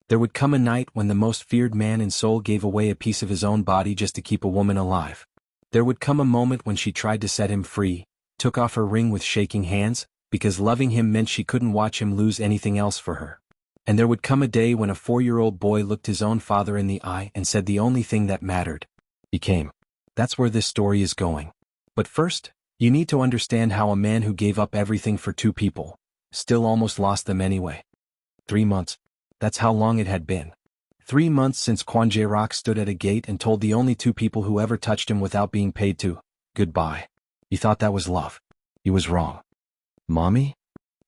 There would come a night when the most feared man in Seoul gave away a piece of his own body just to keep a woman alive. There would come a moment when she tried to set him free, took off her ring with shaking hands, because loving him meant she couldn't watch him lose anything else for her. And there would come a day when a 4-year-old boy looked his own father in the eye and said the only thing that mattered. He came. That's where this story is going. But first, you need to understand how a man who gave up everything for 2 people, still almost lost them anyway. 3 months. That's how long it had been. 3 months since Kwon Jae-rak stood at a gate and told the only 2 people who ever touched him without being paid to, goodbye. He thought that was love. He was wrong. Mommy?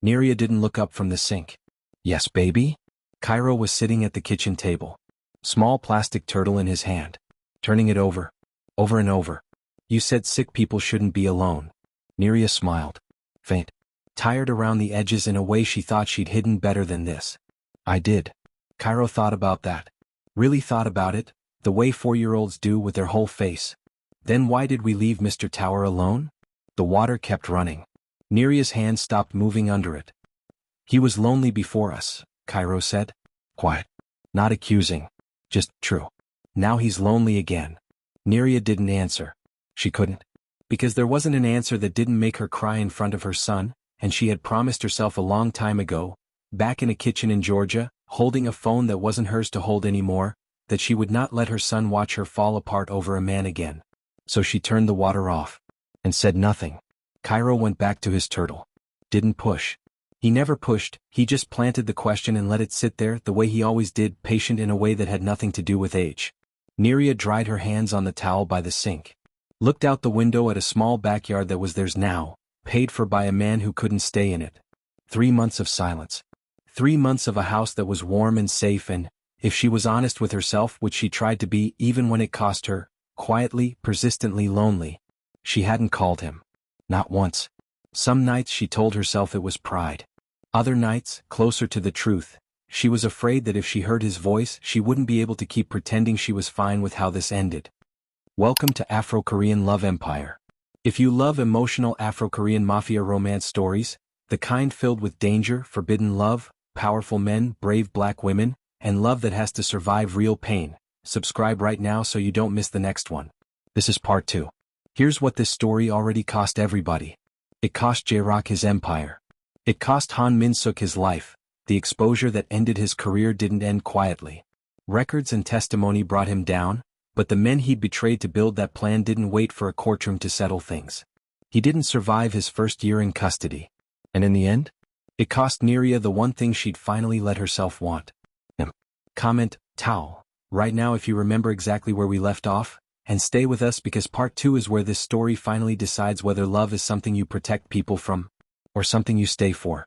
Neria didn't look up from the sink. Yes, baby? Cairo was sitting at the kitchen table. Small plastic turtle in his hand. Turning it over and over. You said sick people shouldn't be alone. Neria smiled. Faint. Tired around the edges in a way she thought she'd hidden better than this. I did. Cairo thought about that. Really thought about it, the way 4-year-olds do with their whole face. Then why did we leave Mr. Tower alone? The water kept running. Neria's hand stopped moving under it. He was lonely before us, Cairo said. Quiet. Not accusing. Just true. Now he's lonely again. Neria didn't answer. She couldn't. Because there wasn't an answer that didn't make her cry in front of her son, and she had promised herself a long time ago, back in a kitchen in Georgia, holding a phone that wasn't hers to hold anymore, that she would not let her son watch her fall apart over a man again. So she turned the water off. And said nothing. Cairo went back to his turtle. Didn't push. He never pushed, he just planted the question and let it sit there the way he always did, patient in a way that had nothing to do with age. Neria dried her hands on the towel by the sink. Looked out the window at a small backyard that was theirs now, paid for by a man who couldn't stay in it. 3 months of silence. 3 months of a house that was warm and safe and, if she was honest with herself, which she tried to be even when it cost her, quietly, persistently lonely. She hadn't called him. Not once. Some nights she told herself it was pride. Other nights, closer to the truth, she was afraid that if she heard his voice she wouldn't be able to keep pretending she was fine with how this ended. Welcome to Afro-Korean Love Empire. If you love emotional Afro-Korean Mafia romance stories, the kind filled with danger, forbidden love, powerful men, brave black women, and love that has to survive real pain, subscribe right now so you don't miss the next one. This is part 2. Here's what this story already cost everybody. It cost Jae-rak his empire. It cost Han Min-suk his life. The exposure that ended his career didn't end quietly. Records and testimony brought him down, but the men he'd betrayed to build that plan didn't wait for a courtroom to settle things. He didn't survive his first year in custody. And in the end, it cost Neria the one thing she'd finally let herself want. Him. Comment, towel, right now if you remember exactly where we left off, and stay with us because part 2 is where this story finally decides whether love is something you protect people from, or something you stay for.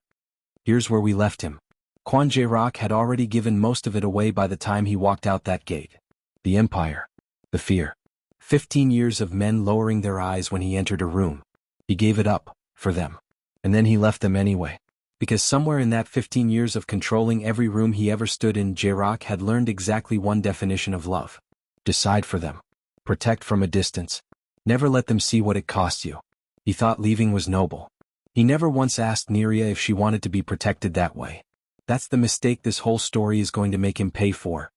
Here's where we left him. Kwon Jae-rak had already given most of it away by the time he walked out that gate. The empire. The fear. 15 years of men lowering their eyes when he entered a room. He gave it up, for them. And then he left them anyway. Because somewhere in that 15 years of controlling every room he ever stood in, Jae-rak had learned exactly one definition of love. Decide for them. Protect from a distance. Never let them see what it costs you. He thought leaving was noble. He never once asked Neria if she wanted to be protected that way. That's the mistake this whole story is going to make him pay for.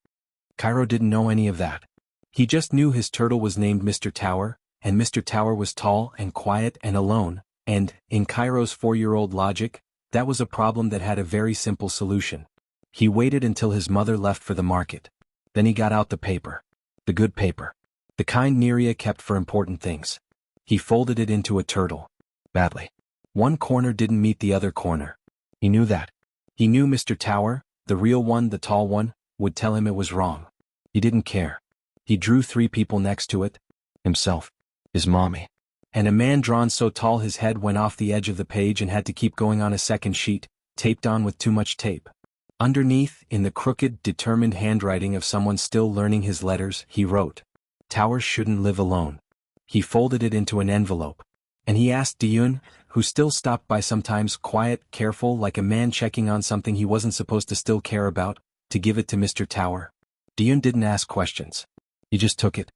Cairo didn't know any of that. He just knew his turtle was named Mr. Tower, and Mr. Tower was tall and quiet and alone, and, in Cairo's 4-year-old logic, that was a problem that had a very simple solution. He waited until his mother left for the market. Then he got out the paper. The good paper. The kind Neria kept for important things. He folded it into a turtle. Badly. One corner didn't meet the other corner. He knew that. He knew Mr. Tower, the real one, the tall one, would tell him it was wrong. He didn't care. He drew 3 people next to it. Himself. His mommy. And a man drawn so tall his head went off the edge of the page and had to keep going on a second sheet, taped on with too much tape. Underneath, in the crooked, determined handwriting of someone still learning his letters, he wrote, "Towers shouldn't live alone." He folded it into an envelope. And he asked Diyun, who still stopped by sometimes, quiet, careful, like a man checking on something he wasn't supposed to still care about, to give it to Mr. Tower. Diyun didn't ask questions. He just took it.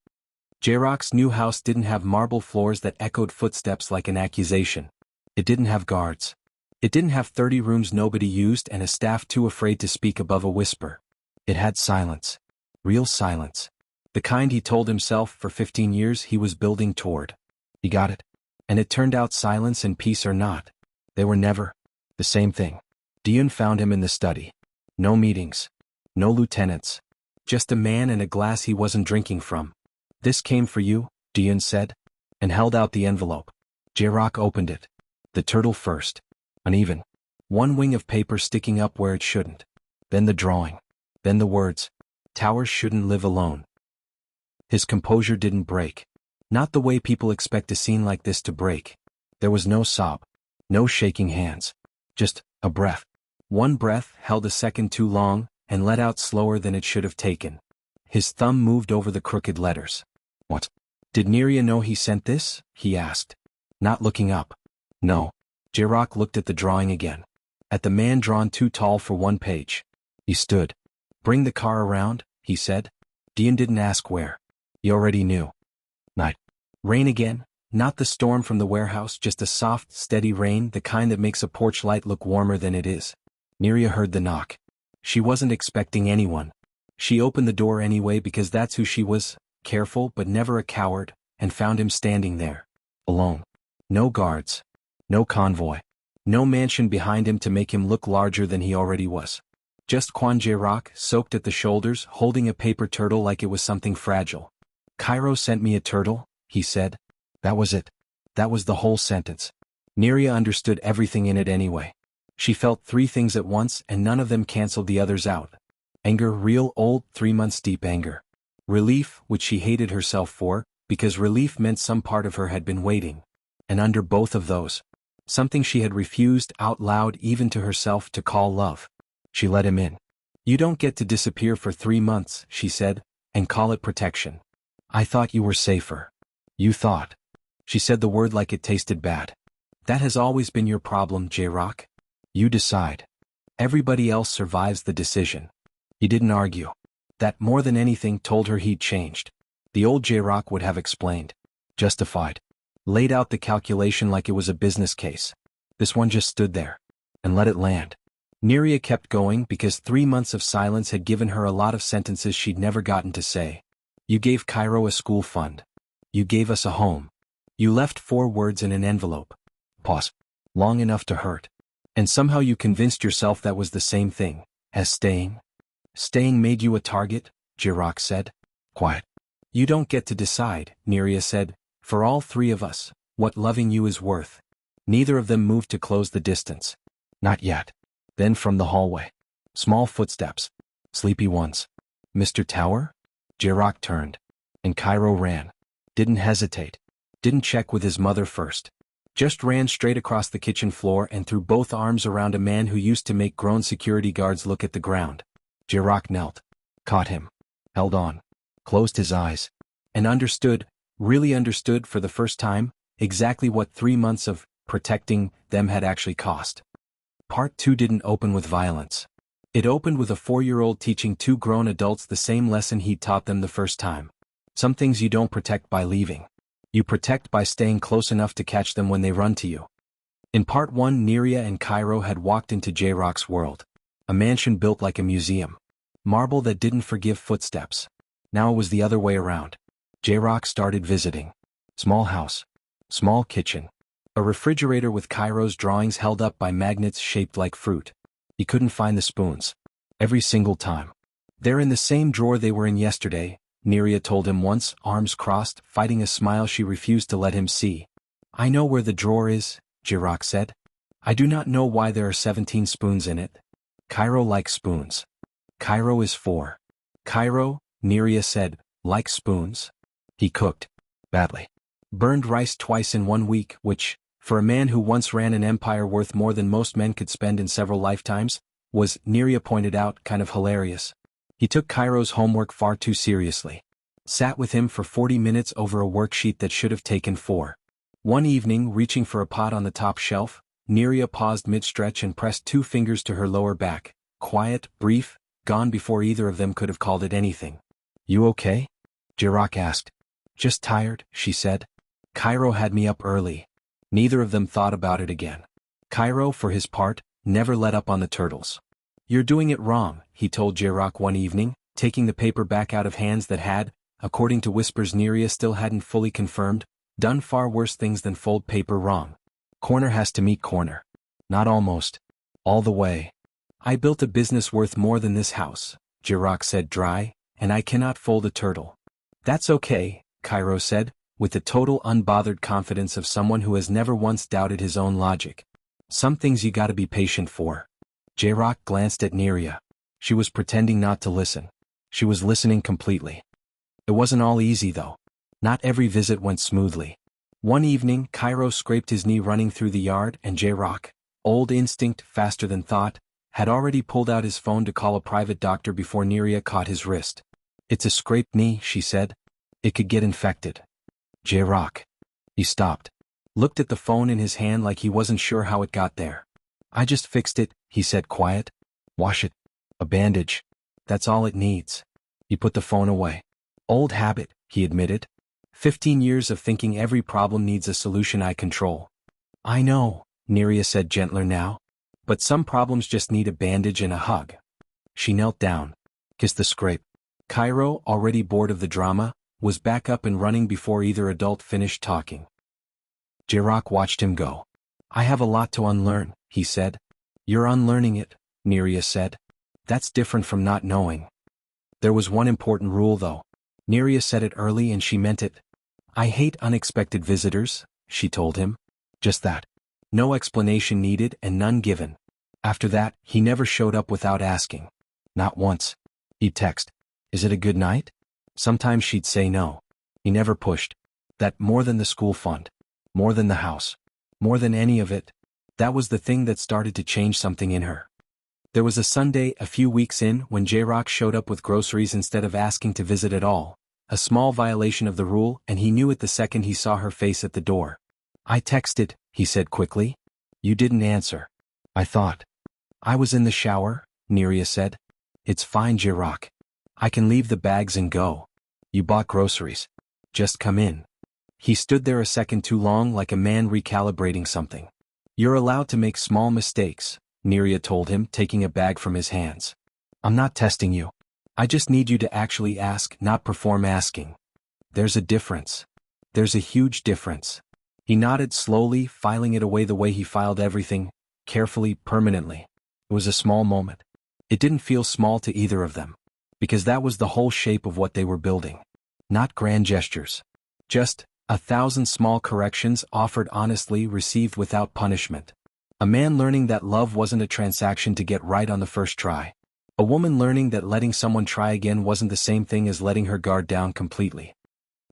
Jae-rak's new house didn't have marble floors that echoed footsteps like an accusation. It didn't have guards. It didn't have 30 rooms nobody used and a staff too afraid to speak above a whisper. It had silence. Real silence. The kind he told himself for 15 years he was building toward. He got it. And it turned out silence and peace are not. They were never the same thing. Dion found him in the study. No meetings. No lieutenants. Just a man and a glass he wasn't drinking from. This came for you, Dion said, and held out the envelope. Jae-rock opened it. The turtle first. Uneven. One wing of paper sticking up where it shouldn't. Then the drawing. Then the words. Towers shouldn't live alone. His composure didn't break. Not the way people expect a scene like this to break. There was no sob. No shaking hands. Just a breath. One breath held a second too long and let out slower than it should have taken. His thumb moved over the crooked letters. What? Did Neria know he sent this? He asked. Not looking up. No. Jae-rock looked at the drawing again. At the man drawn too tall for one page. He stood. Bring the car around, he said. Dion didn't ask where. He already knew. Night. Rain again, not the storm from the warehouse, just a soft, steady rain, the kind that makes a porch light look warmer than it is. Neria heard the knock. She wasn't expecting anyone. She opened the door anyway because that's who she was, careful but never a coward, and found him standing there. Alone. No guards. No convoy. No mansion behind him to make him look larger than he already was. Just Kwon Jae-rock, soaked at the shoulders, holding a paper turtle like it was something fragile. Cairo sent me a turtle, he said. That was it. That was the whole sentence. Neria understood everything in it anyway. She felt three things at once and none of them canceled the others out. Anger, real old 3 months deep anger. Relief, which she hated herself for, because relief meant some part of her had been waiting. And under both of those, something she had refused out loud even to herself to call love. She let him in. You don't get to disappear for 3 months, she said, and call it protection. I thought you were safer. You thought. She said the word like it tasted bad. That has always been your problem, Jae-rock. You decide. Everybody else survives the decision. He didn't argue. That more than anything told her he'd changed. The old Jae-rock would have explained. Justified. Laid out the calculation like it was a business case. This one just stood there. And let it land. Neria kept going because 3 months of silence had given her a lot of sentences she'd never gotten to say. You gave Cairo a school fund. You gave us a home. You left 4 words in an envelope. Pause. Long enough to hurt. And somehow you convinced yourself that was the same thing as staying. Staying made you a target, Jae-rock said. Quiet. You don't get to decide, Neria said, for all 3 of us, what loving you is worth. Neither of them moved to close the distance. Not yet. Then from the hallway. Small footsteps. Sleepy ones. Mr. Tower? Jae-rock turned. And Cairo ran. Didn't hesitate. Didn't check with his mother first. Just ran straight across the kitchen floor and threw both arms around a man who used to make grown security guards look at the ground. Jae-rock knelt. Caught him. Held on. Closed his eyes. And understood, really understood for the first time, exactly what 3 months of protecting them had actually cost. Part 2 didn't open with violence. It opened with a 4-year-old teaching 2 grown adults the same lesson he'd taught them the first time. Some things you don't protect by leaving. You protect by staying close enough to catch them when they run to you. In Part 1, Neria and Cairo had walked into Jae-rock's world. A mansion built like a museum. Marble that didn't forgive footsteps. Now it was the other way around. Jae-rock started visiting. Small house. Small kitchen. A refrigerator with Cairo's drawings held up by magnets shaped like fruit. He couldn't find the spoons. Every single time. They're in the same drawer they were in yesterday, Neria told him once, arms crossed, fighting a smile she refused to let him see. I know where the drawer is, Jae-rock said. I do not know why there are 17 spoons in it. Cairo likes spoons. Cairo is 4. Cairo, Neria said, likes spoons. He cooked. Badly. Burned rice twice in 1 week, which, for a man who once ran an empire worth more than most men could spend in several lifetimes, was, Neria pointed out, kind of hilarious. He took Cairo's homework far too seriously. Sat with him for 40 minutes over a worksheet that should have taken 4. One evening, reaching for a pot on the top shelf, Neria paused mid-stretch and pressed 2 fingers to her lower back. Quiet, brief, gone before either of them could have called it anything. You okay? Jae-rock asked. Just tired, she said. Cairo had me up early. Neither of them thought about it again. Cairo, for his part, never let up on the turtles. "You're doing it wrong," he told Jae-rock one evening, taking the paper back out of hands that had, according to whispers Neria still hadn't fully confirmed, done far worse things than fold paper wrong. "Corner has to meet corner. Not almost. All the way. I built a business worth more than this house," Jae-rock said dry, "and I cannot fold a turtle." "That's okay," Cairo said, with the total unbothered confidence of someone who has never once doubted his own logic. "Some things you gotta be patient for." Jae-rock glanced at Neria. She was pretending not to listen. She was listening completely. It wasn't all easy though. Not every visit went smoothly. One evening, Cairo scraped his knee running through the yard and Jae-rock, old instinct faster than thought, had already pulled out his phone to call a private doctor before Neria caught his wrist. "It's a scraped knee," she said. "It could get infected." Jae-rock. He stopped. Looked at the phone in his hand like he wasn't sure how it got there. "I just fixed it," he said quiet. "Wash it. A bandage. That's all it needs." He put the phone away. "Old habit," he admitted. 15 years of thinking every problem needs a solution I control." "I know," Neria said gentler now. "But some problems just need a bandage and a hug." She knelt down. Kissed the scrape. Cairo, already bored of the drama, was back up and running before either adult finished talking. Jae-rock watched him go. "I have a lot to unlearn," he said. "You're unlearning it," Neria said. "That's different from not knowing." There was one important rule though. Neria said it early and she meant it. "I hate unexpected visitors," she told him. Just that. No explanation needed and none given. After that, he never showed up without asking. Not once. He'd text, "Is it a good night?" Sometimes she'd say no. He never pushed. That more than the school fund. More than the house. More than any of it. That was the thing that started to change something in her. There was a Sunday a few weeks in when Jae-rock showed up with groceries instead of asking to visit at all. A small violation of the rule and he knew it the second he saw her face at the door. "I texted," he said quickly. "You didn't answer." "I thought." "I was in the shower," Neria said. "It's fine, Jae-rock. I can leave the bags and go. You bought groceries. Just come in." He stood there a second too long like a man recalibrating something. "You're allowed to make small mistakes," Neria told him, taking a bag from his hands. "I'm not testing you. I just need you to actually ask, not perform asking. There's a difference. There's a huge difference." He nodded slowly, filing it away the way he filed everything, carefully, permanently. It was a small moment. It didn't feel small to either of them. Because that was the whole shape of what they were building. Not grand gestures. Just 1,000 small corrections offered honestly, received without punishment. A man learning that love wasn't a transaction to get right on the first try. A woman learning that letting someone try again wasn't the same thing as letting her guard down completely.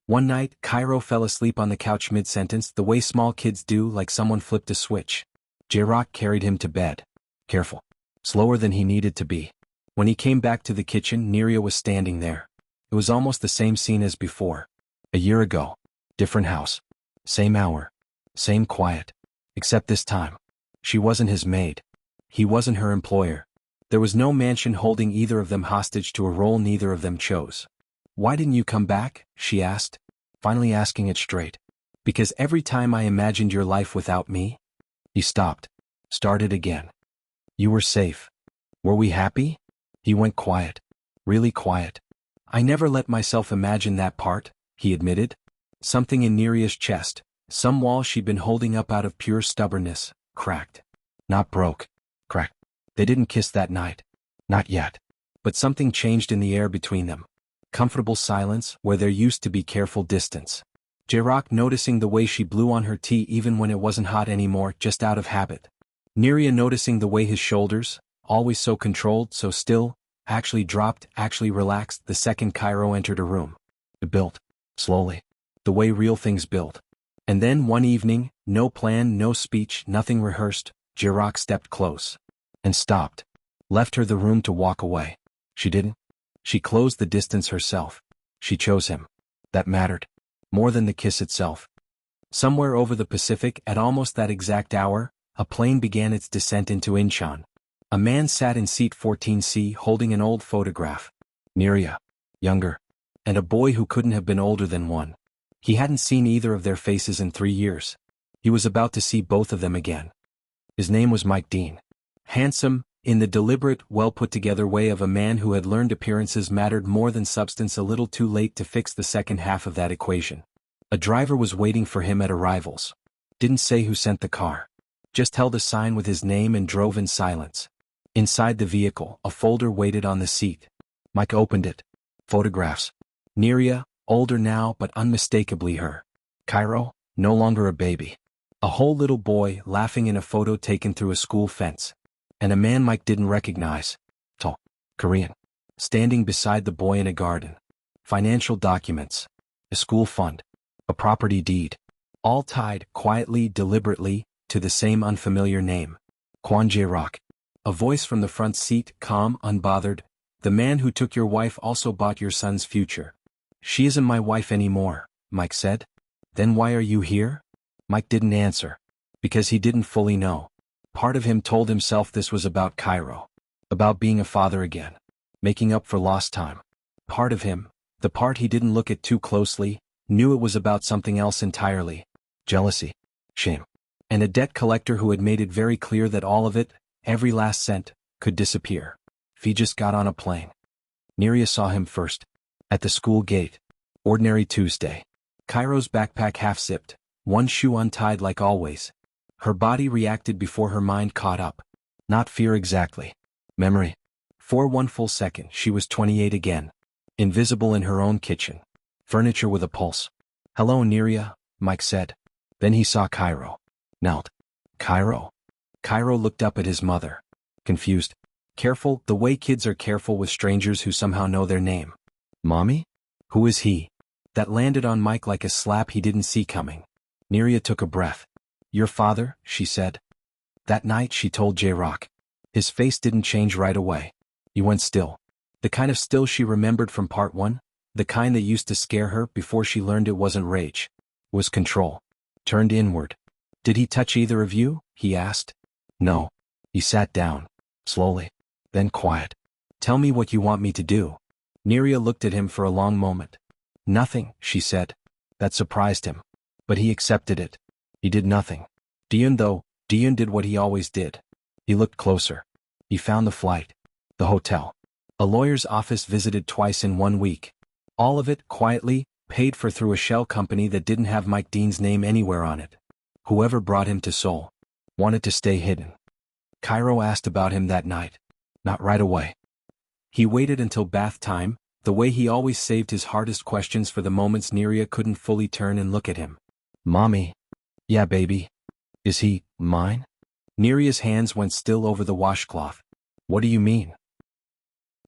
One night, Cairo fell asleep on the couch mid-sentence the way small kids do, like someone flipped a switch. Jae-rock carried him to bed. Careful. Slower than he needed to be. When he came back to the kitchen, Neria was standing there. It was almost the same scene as before. A year ago. Different house. Same hour. Same quiet. Except this time. She wasn't his maid. He wasn't her employer. There was no mansion holding either of them hostage to a role neither of them chose. "Why didn't you come back?" she asked, finally asking it straight. "Because every time I imagined your life without me." He stopped. Started again. "You were safe. Were we happy?" He went quiet. Really quiet. "I never let myself imagine that part," he admitted. Something in Neria's chest, some wall she'd been holding up out of pure stubbornness, cracked. Not broke. Cracked. They didn't kiss that night. Not yet. But something changed in the air between them. Comfortable silence where there used to be careful distance. Jae-rock noticing the way she blew on her tea even when it wasn't hot anymore, just out of habit. Neria noticing the way his shoulders, always so controlled, so still, actually dropped, actually relaxed the second Cairo entered a room. It built. Slowly. The way real things build. And then one evening, no plan, no speech, nothing rehearsed, Jae-rock stepped close. And stopped. Left her the room to walk away. She didn't. She closed the distance herself. She chose him. That mattered. More than the kiss itself. Somewhere over the Pacific at almost that exact hour, a plane began its descent into Incheon. A man sat in seat 14C holding an old photograph. Neria. Younger. And a boy who couldn't have been older than one. He hadn't seen either of their faces in 3 years. He was about to see both of them again. His name was Mike Dean. Handsome, In the deliberate, well-put-together way of a man who had learned appearances mattered more than substance a little too late to fix the second half of that equation. A driver was waiting for him at arrivals. Didn't say who sent the car. Just held a sign with his name and drove in silence. Inside the vehicle, a folder waited on the seat. Mike opened it. Photographs. Neria, older now but unmistakably her. Cairo, no longer a baby. A whole little boy laughing in a photo taken through a school fence. And a man Mike didn't recognize. Tall. Korean. Standing beside the boy in a garden. Financial documents. A school fund. A property deed. All tied, quietly, deliberately, to the same unfamiliar name. Kwon Jae-rock. A voice from the front seat, calm, unbothered. The man who took your wife also bought your son's future. She isn't my wife anymore, Mike said. Then why are you here? Mike didn't answer. Because he didn't fully know. Part of him told himself this was about Cairo. About being a father again. Making up for lost time. Part of him, the part he didn't look at too closely, knew it was about something else entirely. Jealousy. Shame. And a debt collector who had made it very clear that all of it, every last cent, could disappear. If he just got on a plane. Neria saw him first. At the school gate. Ordinary Tuesday. Cairo's backpack half-zipped, one shoe untied like always. Her body reacted before her mind caught up. Not fear exactly. Memory. For one full second she was 28 again. Invisible in her own kitchen. Furniture with a pulse. Hello Neria, Mike said. Then he saw Cairo. Knelt. Cairo. Cairo looked up at his mother. Confused. Careful, the way kids are careful with strangers who somehow know their name. Mommy? Who is he? That landed on Mike like a slap he didn't see coming. Neria took a breath. Your father, she said. That night she told Jae-rock. His face didn't change right away. He went still. The kind of still she remembered from part 1, the kind that used to scare her before she learned it wasn't rage. It was control. Turned inward. Did he touch either of you? He asked. No. He sat down. Slowly. Then quiet. Tell me what you want me to do. Neria looked at him for a long moment. Nothing, she said. That surprised him. But he accepted it. He did nothing. Dion did what he always did. He looked closer. He found the flight. The hotel. A lawyer's office visited twice in 1 week. All of it, quietly, paid for through a shell company that didn't have Mike Dean's name anywhere on it. Whoever brought him to Seoul. Wanted to stay hidden. Cairo asked about him that night. Not right away. He waited until bath time, the way he always saved his hardest questions for the moments Neria couldn't fully turn and look at him. Mommy. Yeah, baby. Is he mine? Neria's hands went still over the washcloth. What do you mean?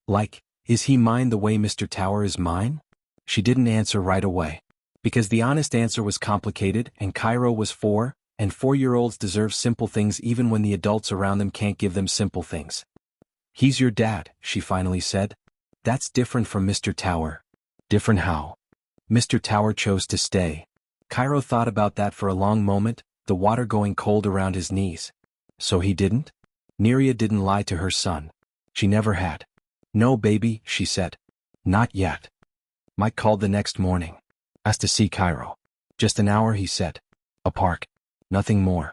Like, is he mine the way Mr. Tower is mine? She didn't answer right away. Because the honest answer was complicated and Cairo was 4, and 4-year-olds deserve simple things even when the adults around them can't give them simple things. He's your dad, she finally said. That's different from Mr. Tower. Different how? Mr. Tower chose to stay. Cairo thought about that for a long moment, the water going cold around his knees. So he didn't? Neria didn't lie to her son. She never had. No baby, she said. Not yet. Mike called the next morning. Asked to see Cairo. Just an hour, he said. A park. Nothing more.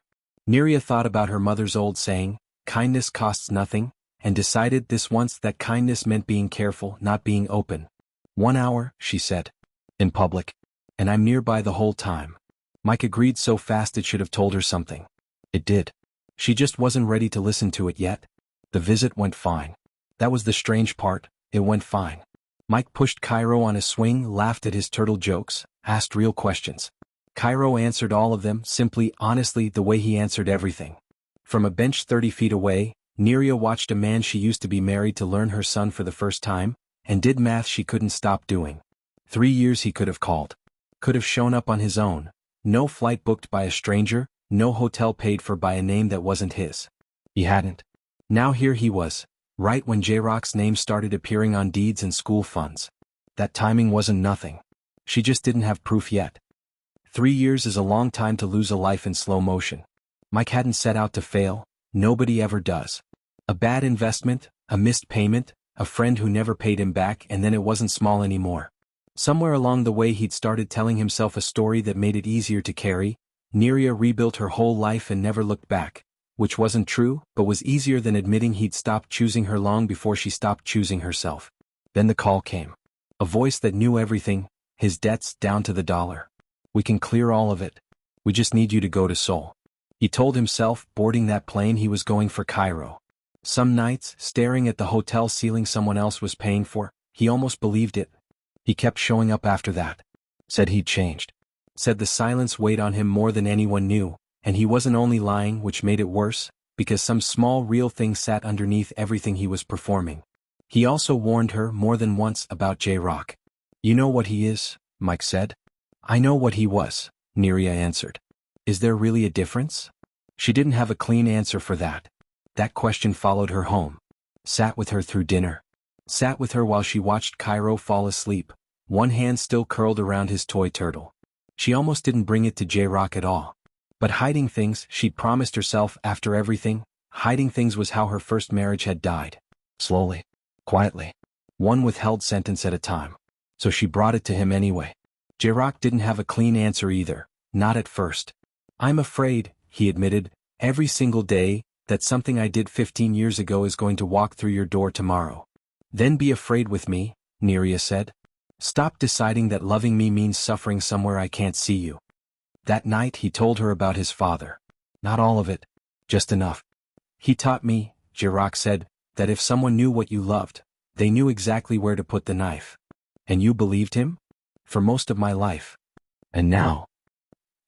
Neria thought about her mother's old saying, kindness costs nothing, and decided this once that kindness meant being careful, not being open. 1 hour, she said. In public. And I'm nearby the whole time. Mike agreed so fast it should have told her something. It did. She just wasn't ready to listen to it yet. The visit went fine. That was the strange part, it went fine. Mike pushed Cairo on a swing, laughed at his turtle jokes, asked real questions. Cairo answered all of them, simply, honestly, the way he answered everything. From a bench 30 feet away, Neria watched a man she used to be married to learn her son for the first time, and did math she couldn't stop doing. 3 years he could have called. Could have shown up on his own. No flight booked by a stranger, no hotel paid for by a name that wasn't his. He hadn't. Now here he was, right when Jae-rock's name started appearing on deeds and school funds. That timing wasn't nothing. She just didn't have proof yet. 3 years is a long time to lose a life in slow motion. Mike hadn't set out to fail, nobody ever does. A bad investment, a missed payment, a friend who never paid him back, and then it wasn't small anymore. Somewhere along the way he'd started telling himself a story that made it easier to carry. Neria rebuilt her whole life and never looked back. which wasn't true, but was easier than admitting he'd stopped choosing her long before she stopped choosing herself. Then the call came. A voice that knew everything, his debts down to the dollar. We can clear all of it. We just need you to go to Seoul. He told himself, boarding that plane, he was going for Cairo. Some nights, staring at the hotel ceiling someone else was paying for, he almost believed it. He kept showing up after that. Said he'd changed. Said the silence weighed on him more than anyone knew, and he wasn't only lying, which made it worse, because some small real thing sat underneath everything he was performing. He also warned her more than once about J-Rock. You know what he is, Mike said. I know what he was, Neria answered. Is there really a difference? She didn't have a clean answer for that. That question followed her home. Sat with her through dinner. Sat with her while she watched Cairo fall asleep, one hand still curled around his toy turtle. She almost didn't bring it to J-Rock at all. But hiding things, she'd promised herself after everything, hiding things was how her first marriage had died. Slowly. Quietly. One withheld sentence at a time. So she brought it to him anyway. J-Rock didn't have a clean answer either, not at first. I'm afraid, he admitted, every single day, that something I did 15 years ago is going to walk through your door tomorrow. Then be afraid with me, Neria said. Stop deciding that loving me means suffering somewhere I can't see you. That night he told her about his father. Not all of it, just enough. He taught me, J-Rock said, that if someone knew what you loved, they knew exactly where to put the knife. And you believed him? For most of my life. And now?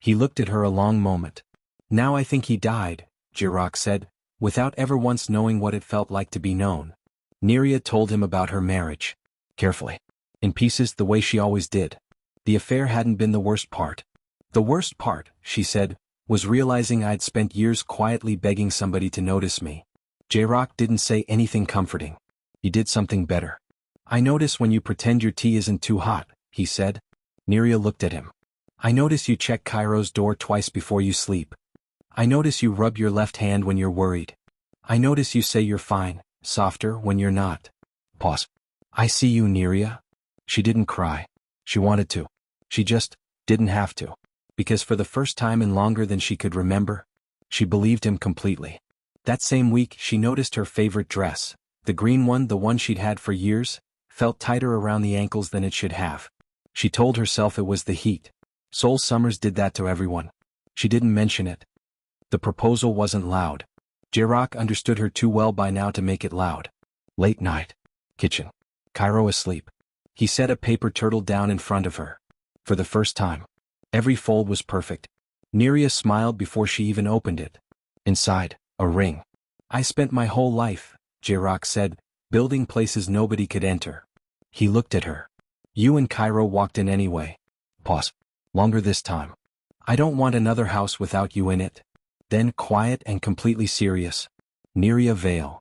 He looked at her a long moment. Now I think he died, J-Rock said, without ever once knowing what it felt like to be known. Neria told him about her marriage. Carefully. In pieces, the way she always did. The affair hadn't been the worst part. The worst part, she said, was realizing I'd spent years quietly begging somebody to notice me. J-Rock didn't say anything comforting. He did something better. I notice when you pretend your tea isn't too hot, he said. Neria looked at him. I notice you check Cairo's door twice before you sleep. I notice you rub your left hand when you're worried. I notice you say you're fine, softer when you're not. Pause. I see you, Neria. She didn't cry. She wanted to. She just didn't have to. Because for the first time in longer than she could remember, she believed him completely. That same week she noticed her favorite dress, the green one, the one she'd had for years, felt tighter around the ankles than it should have. She told herself it was the heat. Seoul summers did that to everyone. She didn't mention it. The proposal wasn't loud. J-Rock understood her too well by now to make it loud. Late night. Kitchen. Cairo asleep. He set a paper turtle down in front of her. For the first time. Every fold was perfect. Neria smiled before she even opened it. Inside, a ring. I spent my whole life, J-Rock said, building places nobody could enter. He looked at her. You and Cairo walked in anyway. Pause. Longer this time. I don't want another house without you in it. Then quiet and completely serious. Neria Vale.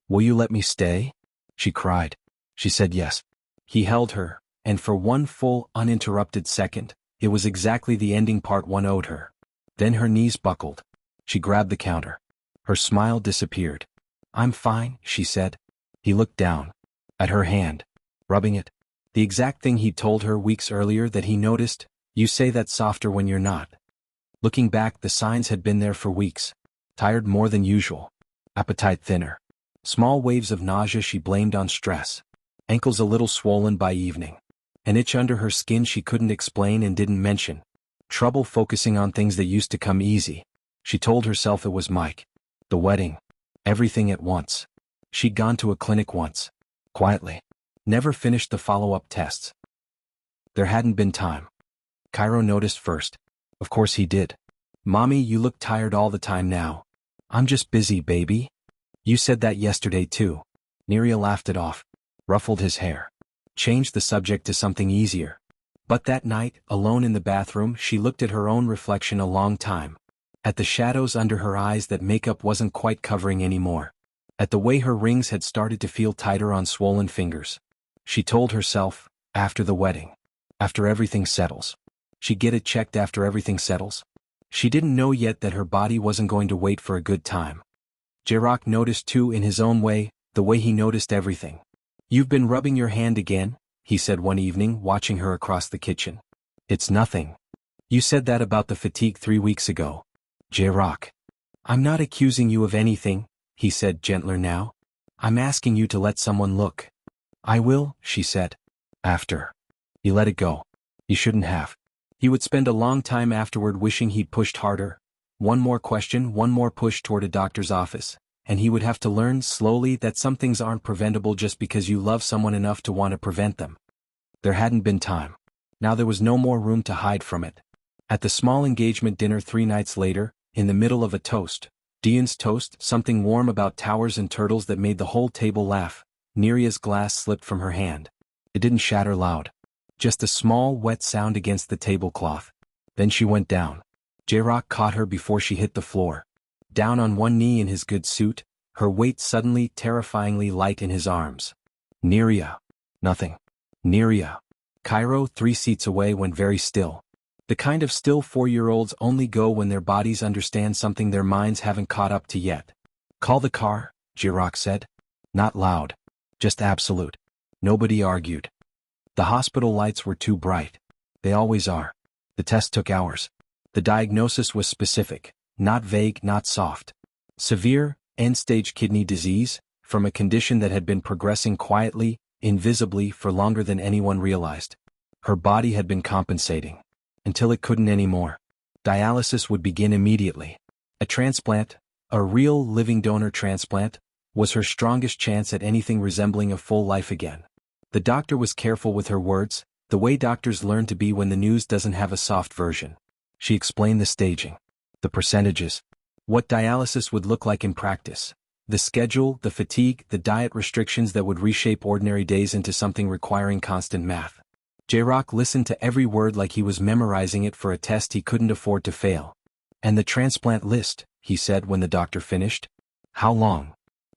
Will you let me stay? She cried. She said yes. He held her, and for one full, uninterrupted second, it was exactly the ending part one owed her. Then her knees buckled. She grabbed the counter. Her smile disappeared. I'm fine, she said. He looked down. At her hand. Rubbing it. The exact thing he'd told her weeks earlier that he noticed. You say that softer when you're not. Looking back, the signs had been there for weeks. Tired more than usual. Appetite thinner. Small waves of nausea she blamed on stress. Ankles a little swollen by evening. An itch under her skin she couldn't explain and didn't mention. Trouble focusing on things that used to come easy. She told herself it was Mike. The wedding. Everything at once. She'd gone to a clinic once. Quietly. Never finished the follow-up tests. There hadn't been time. Cairo noticed first. Of course he did. Mommy, you look tired all the time now. I'm just busy, baby. You said that yesterday too. Neria laughed it off. Ruffled his hair. Changed the subject to something easier. But that night, alone in the bathroom, she looked at her own reflection a long time. At the shadows under her eyes that makeup wasn't quite covering anymore. At the way her rings had started to feel tighter on swollen fingers. She told herself, after the wedding. After everything settles. She'd get it checked after everything settles. She didn't know yet that her body wasn't going to wait for a good time. J-Rock noticed too in his own way, the way he noticed everything. You've been rubbing your hand again, he said one evening, watching her across the kitchen. It's nothing. You said that about the fatigue 3 weeks ago. J-Rock. I'm not accusing you of anything, he said gentler now. I'm asking you to let someone look. I will, she said. After. He let it go. He shouldn't have. He would spend a long time afterward wishing he'd pushed harder. One more question, one more push toward a doctor's office, and he would have to learn slowly that some things aren't preventable just because you love someone enough to want to prevent them. There hadn't been time. Now there was no more room to hide from it. At the small engagement dinner 3 nights later, in the middle of a toast, Dian's toast, something warm about towers and turtles that made the whole table laugh, Neria's glass slipped from her hand. It didn't shatter loud. Just a small, wet sound against the tablecloth. Then she went down. J-Rock caught her before she hit the floor. Down on one knee in his good suit, her weight suddenly terrifyingly light in his arms. Neria. Nothing. Neria. Cairo, 3 seats away, went very still. The kind of still 4-year-olds only go when their bodies understand something their minds haven't caught up to yet. Call the car, J-Rock said. Not loud. Just absolute. Nobody argued. The hospital lights were too bright. They always are. The test took hours. The diagnosis was specific, not vague, not soft. Severe, end-stage kidney disease, from a condition that had been progressing quietly, invisibly for longer than anyone realized. Her body had been compensating. Until it couldn't anymore. Dialysis would begin immediately. A transplant, a real living donor transplant, was her strongest chance at anything resembling a full life again. The doctor was careful with her words, the way doctors learn to be when the news doesn't have a soft version. She explained the staging, the percentages, what dialysis would look like in practice, the schedule, the fatigue, the diet restrictions that would reshape ordinary days into something requiring constant math. J-Rock listened to every word like he was memorizing it for a test he couldn't afford to fail. And the transplant list, he said when the doctor finished. How long?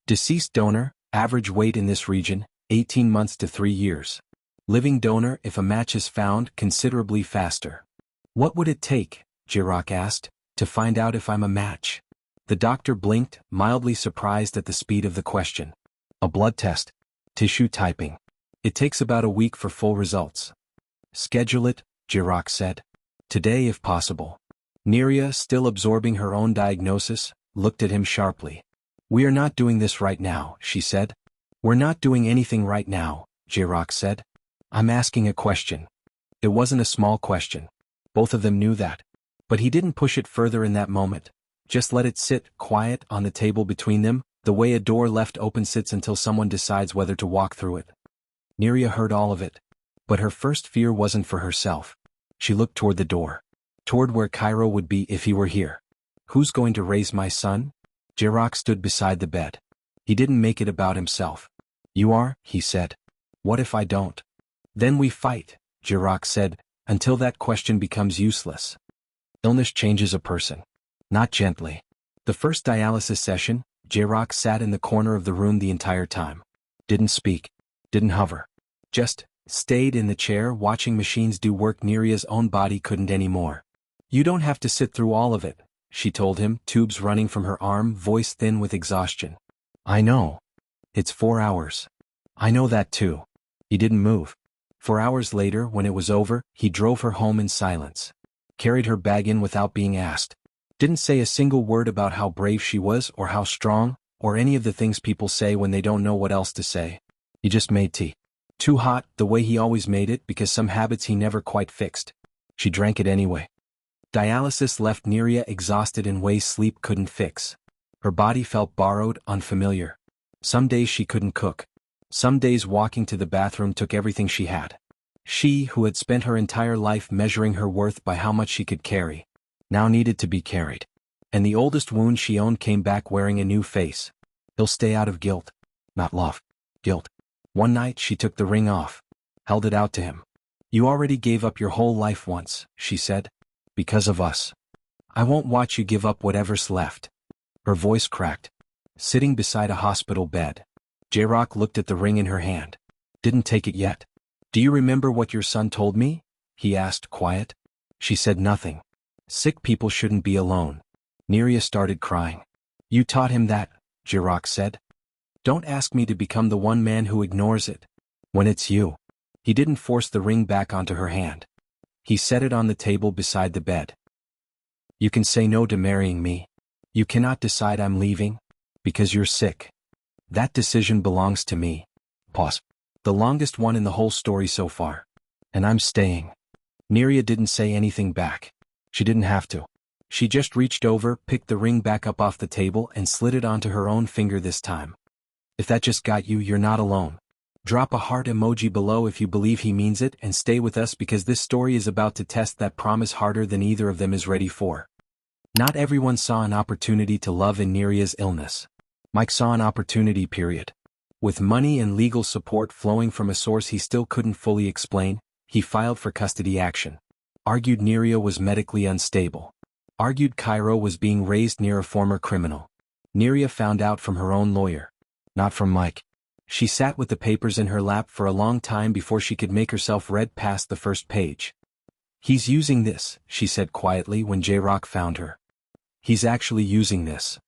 Deceased donor, average weight in this region, 18 months to 3 years. Living donor, if a match is found, considerably faster. What would it take, J-Rock asked, to find out if I'm a match? The doctor blinked, mildly surprised at the speed of the question. A blood test. Tissue typing. It takes about a week for full results. Schedule it, J-Rock said. Today if possible. Neria, still absorbing her own diagnosis, looked at him sharply. We are not doing this right now, she said. We're not doing anything right now, J-Rock said. I'm asking a question. It wasn't a small question. Both of them knew that. But he didn't push it further in that moment. Just let it sit, quiet, on the table between them, the way a door left open sits until someone decides whether to walk through it. Neria heard all of it. But her first fear wasn't for herself. She looked toward the door. Toward where Cairo would be if he were here. Who's going to raise my son? J-Rock stood beside the bed. He didn't make it about himself. You are, he said. What if I don't? Then we fight, J-Rock said, until that question becomes useless. Illness changes a person. Not gently. The first dialysis session, J-Rock sat in the corner of the room the entire time. Didn't speak. Didn't hover. Just stayed in the chair watching machines do work Neria's own body couldn't anymore. You don't have to sit through all of it, she told him, tubes running from her arm, voice thin with exhaustion. I know. It's 4 hours. I know that too. He didn't move. 4 hours later, when it was over, he drove her home in silence. Carried her bag in without being asked. Didn't say a single word about how brave she was or how strong, or any of the things people say when they don't know what else to say. He just made tea. Too hot, the way he always made it because some habits he never quite fixed. She drank it anyway. Dialysis left Neria exhausted in ways sleep couldn't fix. Her body felt borrowed, unfamiliar. Some days she couldn't cook. Some days walking to the bathroom took everything she had. She, who had spent her entire life measuring her worth by how much she could carry, now needed to be carried. And the oldest wound she owned came back wearing a new face. He'll stay out of guilt. Not love. Guilt. One night she took the ring off. Held it out to him. You already gave up your whole life once, she said. Because of us. I won't watch you give up whatever's left. Her voice cracked. Sitting beside a hospital bed. J-Rock looked at the ring in her hand. Didn't take it yet. Do you remember what your son told me? He asked, quiet. She said nothing. Sick people shouldn't be alone. Neria started crying. You taught him that, J-Rock said. Don't ask me to become the one man who ignores it. When it's you. He didn't force the ring back onto her hand. He set it on the table beside the bed. You can say no to marrying me. You cannot decide I'm leaving? Because you're sick. That decision belongs to me. Pause. The longest one in the whole story so far. And I'm staying. Neria didn't say anything back. She didn't have to. She just reached over, picked the ring back up off the table and slid it onto her own finger this time. If that just got you, you're not alone. Drop a heart emoji below if you believe he means it, and stay with us because this story is about to test that promise harder than either of them is ready for. Not everyone saw an opportunity to love in Neria's illness. Mike saw an opportunity, period. With money and legal support flowing from a source he still couldn't fully explain, he filed for custody action. Argued Neria was medically unstable. Argued Cairo was being raised near a former criminal. Neria found out from her own lawyer. Not from Mike. She sat with the papers in her lap for a long time before she could make herself read past the first page. He's using this, she said quietly when J-Rock found her. He's actually using this.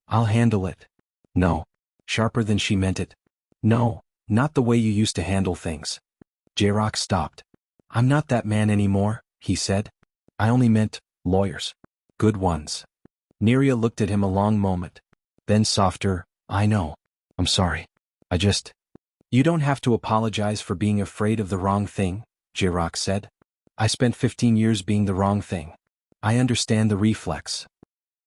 I'll handle it. No. Sharper than she meant it. No, not the way you used to handle things. J-Rock stopped. I'm not that man anymore, he said. I only meant lawyers. Good ones. Neria looked at him a long moment. Then softer, I know. I'm sorry. You don't have to apologize for being afraid of the wrong thing, J-Rock said. I spent 15 years being the wrong thing. I understand the reflex.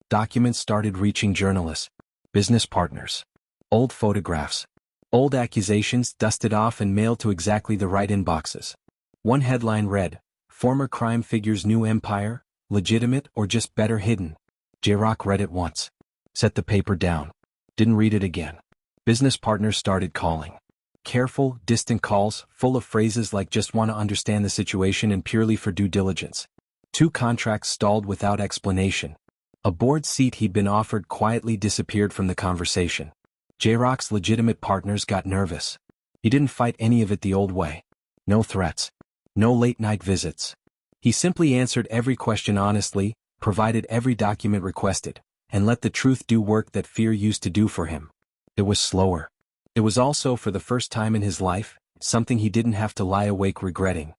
Documents started reaching journalists, business partners. Old photographs. Old accusations dusted off and mailed to exactly the right inboxes. One headline read, "Former crime figure's new empire, legitimate or just better hidden." J-Rock read it once. Set the paper down. Didn't read it again. Business partners started calling. Careful, distant calls, full of phrases like just want to understand the situation and purely for due diligence. 2 contracts stalled without explanation. A board seat he'd been offered quietly disappeared from the conversation. J-Rock's legitimate partners got nervous. He didn't fight any of it the old way. No threats. No late-night visits. He simply answered every question honestly, provided every document requested, and let the truth do work that fear used to do for him. It was slower. It was also, for the first time in his life, something he didn't have to lie awake regretting.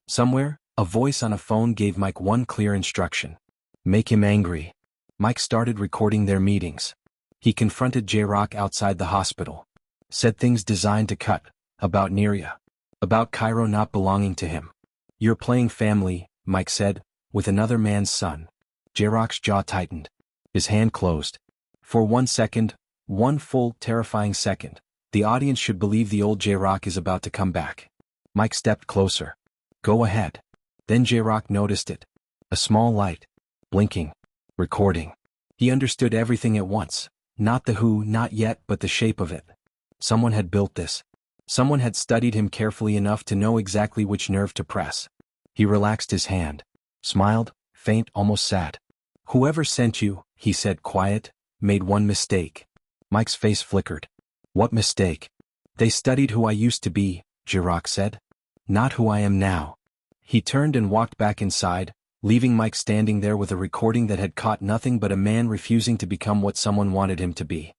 Somewhere, a voice on a phone gave Mike one clear instruction. Make him angry. Mike started recording their meetings. He confronted J-Rock outside the hospital. Said things designed to cut. About Neria. About Cairo not belonging to him. You're playing family, Mike said, with another man's son. J-Rock's jaw tightened. His hand closed. For 1 second, one full, terrifying second, the audience should believe the old J-Rock is about to come back. Mike stepped closer. Go ahead. Then J-Rock noticed it. A small light. Blinking. Recording. He understood everything at once. Not the who, not yet, but the shape of it. Someone had built this. Someone had studied him carefully enough to know exactly which nerve to press. He relaxed his hand. Smiled, faint, almost sad. Whoever sent you, he said quiet, made one mistake. Mike's face flickered. What mistake? They studied who I used to be, J-Rock said. Not who I am now. He turned and walked back inside, leaving Mike standing there with a recording that had caught nothing but a man refusing to become what someone wanted him to be.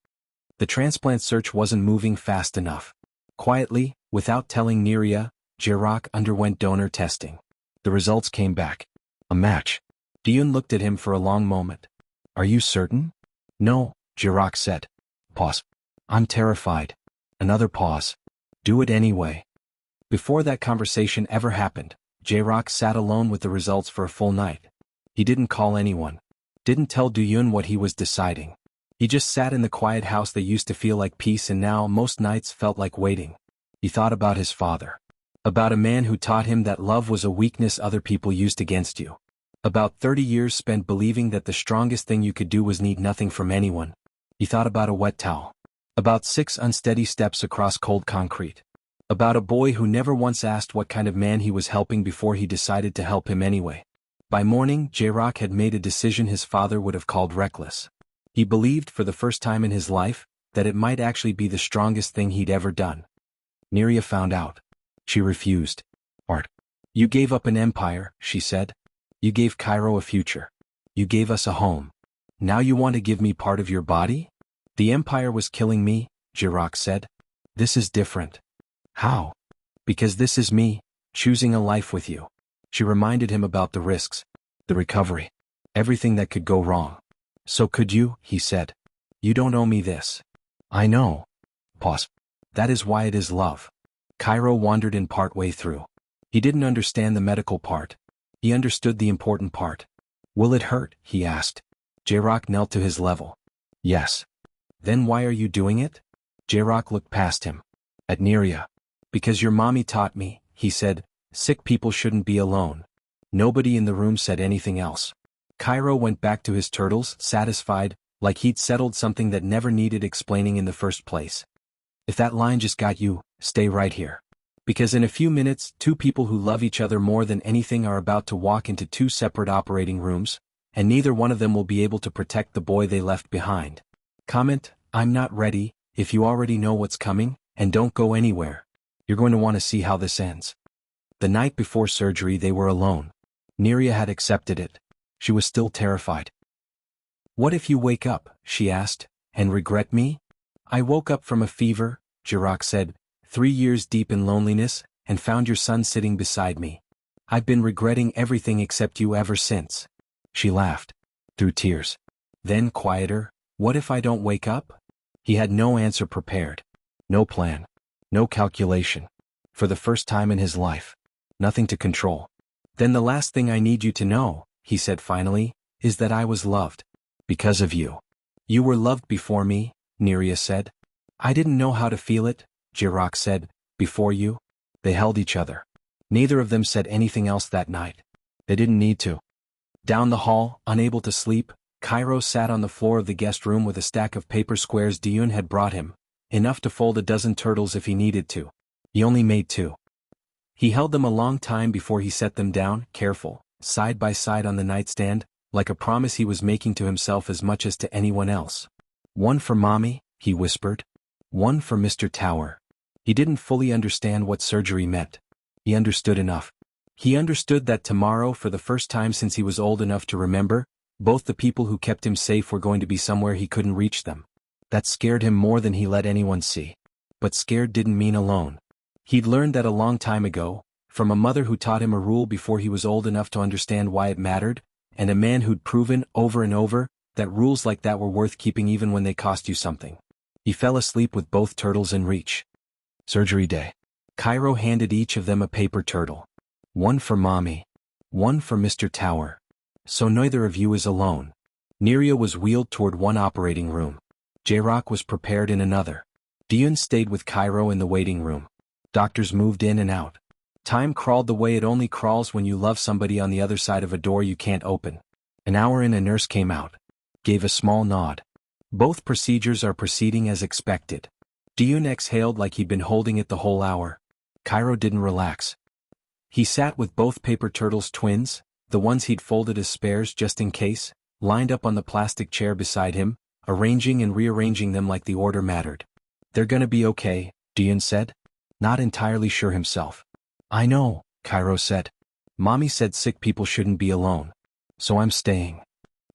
The transplant search wasn't moving fast enough. Quietly, without telling Neria, J-Rock underwent donor testing. The results came back. A match. Diyun looked at him for a long moment. Are you certain? No, J-Rock said. Pause. I'm terrified. Another pause. Do it anyway. Before that conversation ever happened, J-Rock sat alone with the results for a full night. He didn't call anyone. Didn't tell Diyun what he was deciding. He just sat in the quiet house that used to feel like peace and now most nights felt like waiting. He thought about his father. About a man who taught him that love was a weakness other people used against you. About 30 years spent believing that the strongest thing you could do was need nothing from anyone. He thought about a wet towel. About 6 unsteady steps across cold concrete. About a boy who never once asked what kind of man he was helping before he decided to help him anyway. By morning, J-Rock had made a decision his father would have called reckless. He believed for the first time in his life that it might actually be the strongest thing he'd ever done. Neria found out. She refused. Art. You gave up an empire, she said. You gave Cairo a future. You gave us a home. Now you want to give me part of your body? The empire was killing me, J-Rock said. This is different. How? Because this is me, choosing a life with you. She reminded him about the risks, the recovery, everything that could go wrong. So could you, he said. You don't owe me this. I know. Pause. That is why it is love. Cairo wandered in part way through. He didn't understand the medical part. He understood the important part. Will it hurt? He asked. J-Rock knelt to his level. Yes. Then why are you doing it? J-Rock looked past him. At Neria. Because your mommy taught me, he said, sick people shouldn't be alone. Nobody in the room said anything else. Cairo went back to his turtles, satisfied, like he'd settled something that never needed explaining in the first place. If that line just got you, stay right here. Because in a few minutes, two people who love each other more than anything are about to walk into two separate operating rooms, and neither one of them will be able to protect the boy they left behind. Comment, I'm not ready, if you already know what's coming, and don't go anywhere. You're going to want to see how this ends. The night before surgery they were alone. Neria had accepted it. She was still terrified. What if you wake up, she asked, and regret me? I woke up from a fever, J-Rock said, 3 years deep in loneliness, and found your son sitting beside me. I've been regretting everything except you ever since. She laughed. Through tears. Then quieter, what if I don't wake up? He had no answer prepared. No plan. No calculation. For the first time in his life. Nothing to control. Then the last thing I need you to know, he said finally, is that I was loved. Because of you. You were loved before me, Neria said. I didn't know how to feel it, J-Rock said, before you. They held each other. Neither of them said anything else that night. They didn't need to. Down the hall, unable to sleep, Cairo sat on the floor of the guest room with a stack of paper squares Diyun had brought him, enough to fold a dozen turtles if he needed to. He only made 2. He held them a long time before he set them down, careful, side by side on the nightstand, like a promise he was making to himself as much as to anyone else. One for Mommy, he whispered. One for Mr. Tower. He didn't fully understand what surgery meant. He understood enough. He understood that tomorrow, for the first time since he was old enough to remember, both the people who kept him safe were going to be somewhere he couldn't reach them. That scared him more than he let anyone see. But scared didn't mean alone. He'd learned that a long time ago, from a mother who taught him a rule before he was old enough to understand why it mattered, and a man who'd proven, over and over, that rules like that were worth keeping even when they cost you something. He fell asleep with both turtles in reach. Surgery day. Cairo handed each of them a paper turtle. One for Mommy. One for Mr. Tower. So neither of you is alone. Neria was wheeled toward one operating room. J-Rock was prepared in another. Diyun stayed with Cairo in the waiting room. Doctors moved in and out. Time crawled the way it only crawls when you love somebody on the other side of a door you can't open. An hour in, a nurse came out. Gave a small nod. Both procedures are proceeding as expected. Diyun exhaled like he'd been holding it the whole hour. Cairo didn't relax. He sat with both paper turtles twins, the ones he'd folded as spares just in case, lined up on the plastic chair beside him, arranging and rearranging them like the order mattered. They're gonna be okay, Diyun said. Not entirely sure himself. I know, Cairo said. Mommy said sick people shouldn't be alone. So I'm staying.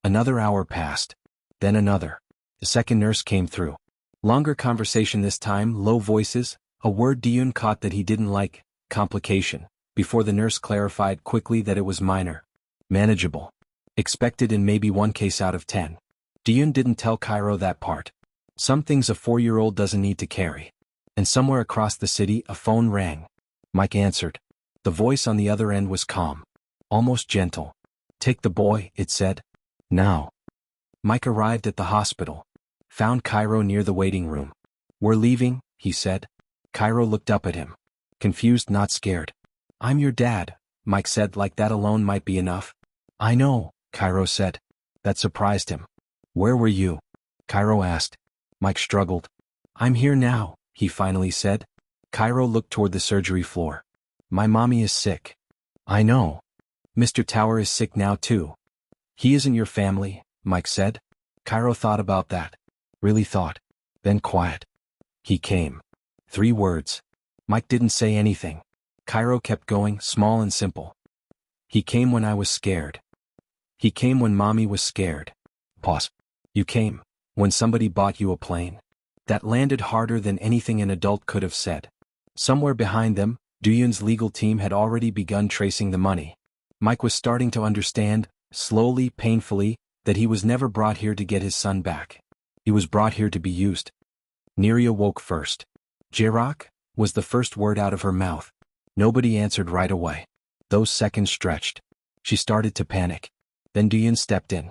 Another hour passed. Then another. The second nurse came through. Longer conversation this time, low voices, a word Diyun caught that he didn't like, complication, before the nurse clarified quickly that it was minor. Manageable. Expected in maybe 1 case out of 10. Diyun didn't tell Cairo that part. Some things a 4-year-old doesn't need to carry. And somewhere across the city a phone rang. Mike answered. The voice on the other end was calm. Almost gentle. Take the boy, it said. Now. Mike arrived at the hospital. Found Cairo near the waiting room. We're leaving, he said. Cairo looked up at him. Confused, not scared. I'm your dad, Mike said, like that alone might be enough. I know, Cairo said. That surprised him. Where were you? Cairo asked. Mike struggled. I'm here now, he finally said. Cairo looked toward the surgery floor. My mommy is sick. I know. Mr. Tower is sick now too. He isn't your family, Mike said. Cairo thought about that. Really thought. Then quiet. He came. 3 words. Mike didn't say anything. Cairo kept going, small and simple. He came when I was scared. He came when mommy was scared. Pause. You came when somebody bought you a plane. That landed harder than anything an adult could have said. Somewhere behind them, Duyun's legal team had already begun tracing the money. Mike was starting to understand, slowly, painfully, that he was never brought here to get his son back. He was brought here to be used. Neria woke first. Jae-rak, was the first word out of her mouth. Nobody answered right away. Those seconds stretched. She started to panic. Then Deon stepped in.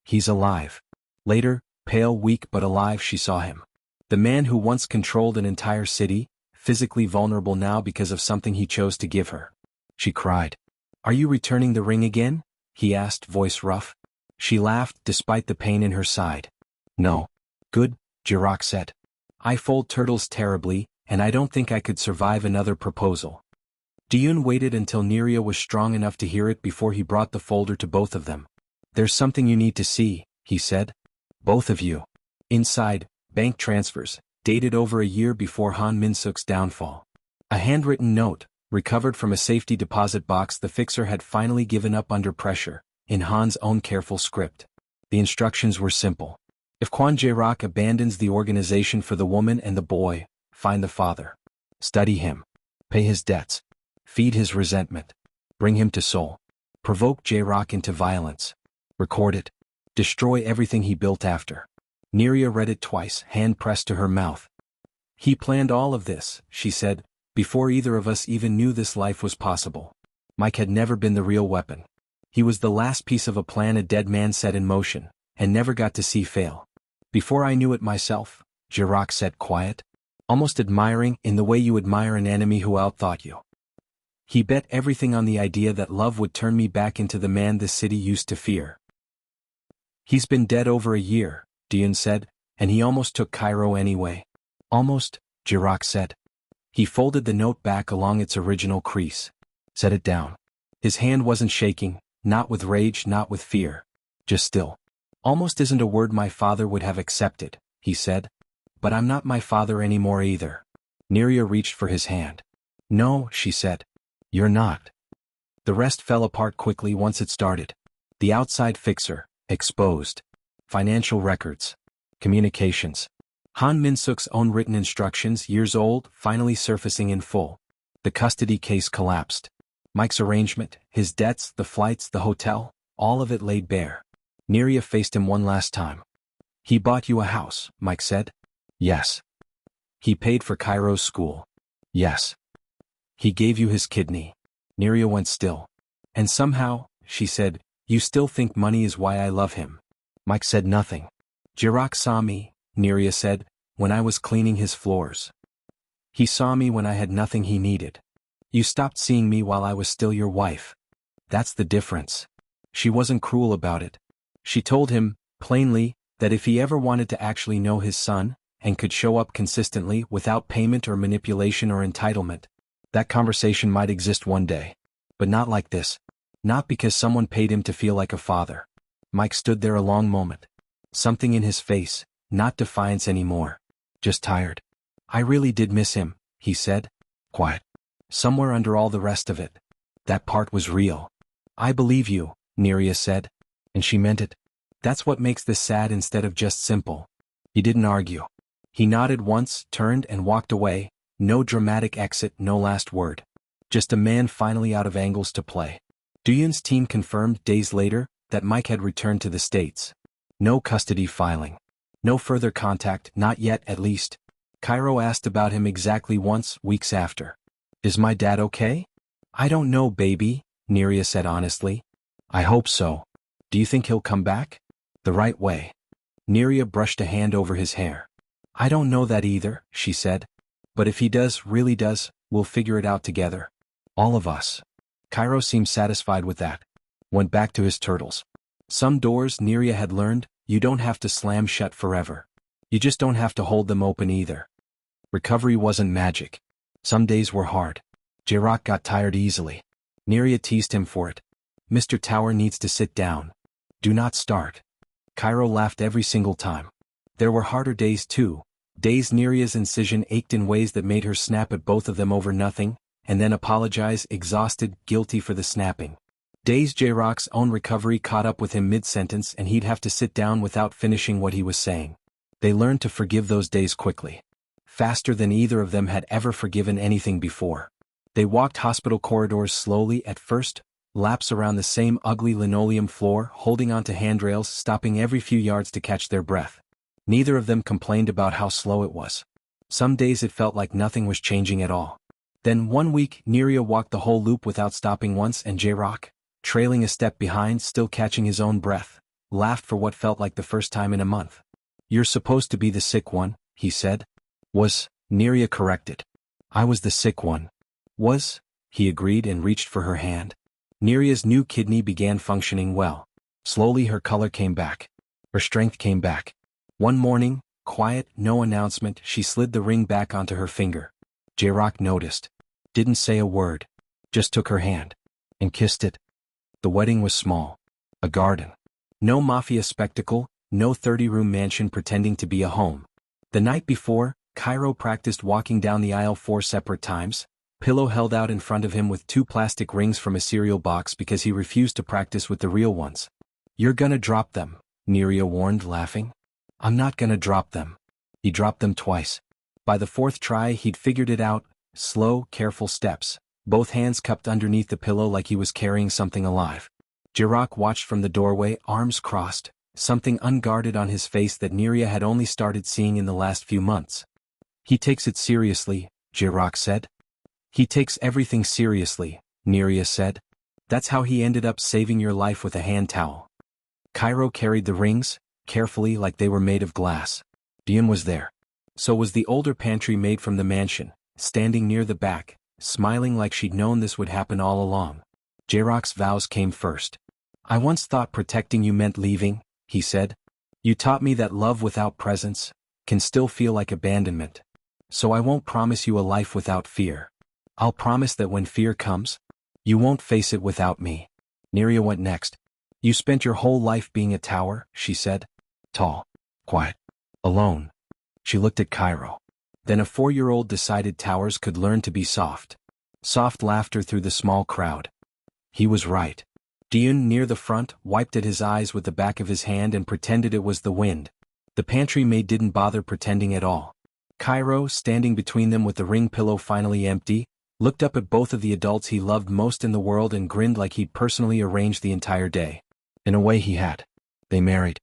He's alive. Later, pale, weak but alive, she saw him. The man who once controlled an entire city, physically vulnerable now because of something he chose to give her. She cried. Are you returning the ring again? He asked, voice rough. She laughed despite the pain in her side. No. Good, Jae-rak said. I fold turtles terribly, and I don't think I could survive another proposal. Deon waited until Neria was strong enough to hear it before he brought the folder to both of them. There's something you need to see, he said. Both of you. Inside, bank transfers, dated over a year before Han Min-suk's downfall. A handwritten note, recovered from a safety deposit box the fixer had finally given up under pressure, in Han's own careful script. The instructions were simple. If Kwon Jae-rak abandons the organization for the woman and the boy, find the father. Study him. Pay his debts. Feed his resentment. Bring him to Seoul. Provoke Jae-rak into violence. Record it. Destroy everything he built after. Neria read it twice, hand pressed to her mouth. He planned all of this, she said, before either of us even knew this life was possible. Mike had never been the real weapon. He was the last piece of a plan a dead man set in motion, and never got to see fail. Before I knew it myself, Jae-rak said quiet, almost admiring in the way you admire an enemy who outthought you. He bet everything on the idea that love would turn me back into the man this city used to fear. He's been dead over a year, Deon said, and he almost took Cairo anyway. Almost, Jae-rak said. He folded the note back along its original crease. Set it down. His hand wasn't shaking, not with rage, not with fear. Just still. Almost isn't a word my father would have accepted, he said. But I'm not my father anymore either. Neria reached for his hand. No, she said. You're not. The rest fell apart quickly once it started. The outside fixer, exposed. Financial records. Communications. Han Min-suk's own written instructions, years old, finally surfacing in full. The custody case collapsed. Mike's arrangement, his debts, the flights, the hotel, all of it laid bare. Neria faced him one last time. He bought you a house, Mike said. Yes. He paid for Cairo's school. Yes. He gave you his kidney. Neria went still. And somehow, she said, you still think money is why I love him. Mike said nothing. Jae-rak saw me, Neria said, when I was cleaning his floors. He saw me when I had nothing he needed. You stopped seeing me while I was still your wife. That's the difference. She wasn't cruel about it. She told him, plainly, that if he ever wanted to actually know his son, and could show up consistently without payment or manipulation or entitlement, that conversation might exist one day. But not like this. Not because someone paid him to feel like a father. Mike stood there a long moment. Something in his face, not defiance anymore. Just tired. I really did miss him, he said. Quiet. Somewhere under all the rest of it. That part was real. I believe you, Neria said. And she meant it. That's what makes this sad instead of just simple. He didn't argue. He nodded once, turned and walked away. No dramatic exit, no last word. Just a man finally out of angles to play. Deon's team confirmed days later that Mike had returned to the States. No custody filing. No further contact, not yet at least. Cairo asked about him exactly once, weeks after. Is my dad okay? I don't know, baby, Neria said honestly. I hope so. Do you think he'll come back? The right way. Neria brushed a hand over his hair. I don't know that either, she said. But if he does, really does, we'll figure it out together. All of us. Cairo seemed satisfied with that. Went back to his turtles. Some doors, Neria had learned, you don't have to slam shut forever. You just don't have to hold them open either. Recovery wasn't magic. Some days were hard. Jae-rak got tired easily. Neria teased him for it. Mr. Tower needs to sit down. Do not start. Cairo laughed every single time. There were harder days too. Days Neria's incision ached in ways that made her snap at both of them over nothing, and then apologize, exhausted, guilty for the snapping. Days Jae-rak's own recovery caught up with him mid-sentence and he'd have to sit down without finishing what he was saying. They learned to forgive those days quickly. Faster than either of them had ever forgiven anything before. They walked hospital corridors slowly at first, laps around the same ugly linoleum floor, holding onto handrails, stopping every few yards to catch their breath. Neither of them complained about how slow it was. Some days it felt like nothing was changing at all. Then one week, Neria walked the whole loop without stopping once, and J-Rock, trailing a step behind, still catching his own breath, laughed for what felt like the first time in a month. "You're supposed to be the sick one," he said. "Was," Neria corrected. "I was the sick one." "Was," he agreed and reached for her hand. Neria's new kidney began functioning well. Slowly her color came back. Her strength came back. One morning, quiet, no announcement, she slid the ring back onto her finger. J-Rock noticed. Didn't say a word. Just took her hand. And kissed it. The wedding was small. A garden. No Mafia spectacle, no 30-room mansion pretending to be a home. The night before, Cairo practiced walking down the aisle 4 separate times, pillow held out in front of him with 2 plastic rings from a cereal box because he refused to practice with the real ones. "You're gonna drop them," Neria warned, laughing. "I'm not gonna drop them." He dropped them twice. By the 4th try he'd figured it out, slow, careful steps, both hands cupped underneath the pillow like he was carrying something alive. J-Rock watched from the doorway, arms crossed, something unguarded on his face that Neria had only started seeing in the last few months. "He takes it seriously," J-Rock said. "He takes everything seriously," Neria said. "That's how he ended up saving your life with a hand towel." Cairo carried the rings, carefully like they were made of glass. Dion was there. So was the older pantry maid from the mansion, standing near the back, smiling like she'd known this would happen all along. J-Rock's vows came first. "I once thought protecting you meant leaving," he said. "You taught me that love without presence can still feel like abandonment. So I won't promise you a life without fear. I'll promise that when fear comes, you won't face it without me." Neria went next. "You spent your whole life being a tower," she said. "Tall, quiet, alone." She looked at Cairo. Then a 4-year-old decided towers could learn to be soft. Soft laughter through the small crowd. He was right. Dion, near the front, wiped at his eyes with the back of his hand and pretended it was the wind. The pantry maid didn't bother pretending at all. Cairo, standing between them with the ring pillow finally empty, looked up at both of the adults he loved most in the world and grinned like he'd personally arranged the entire day. In a way he had. They married.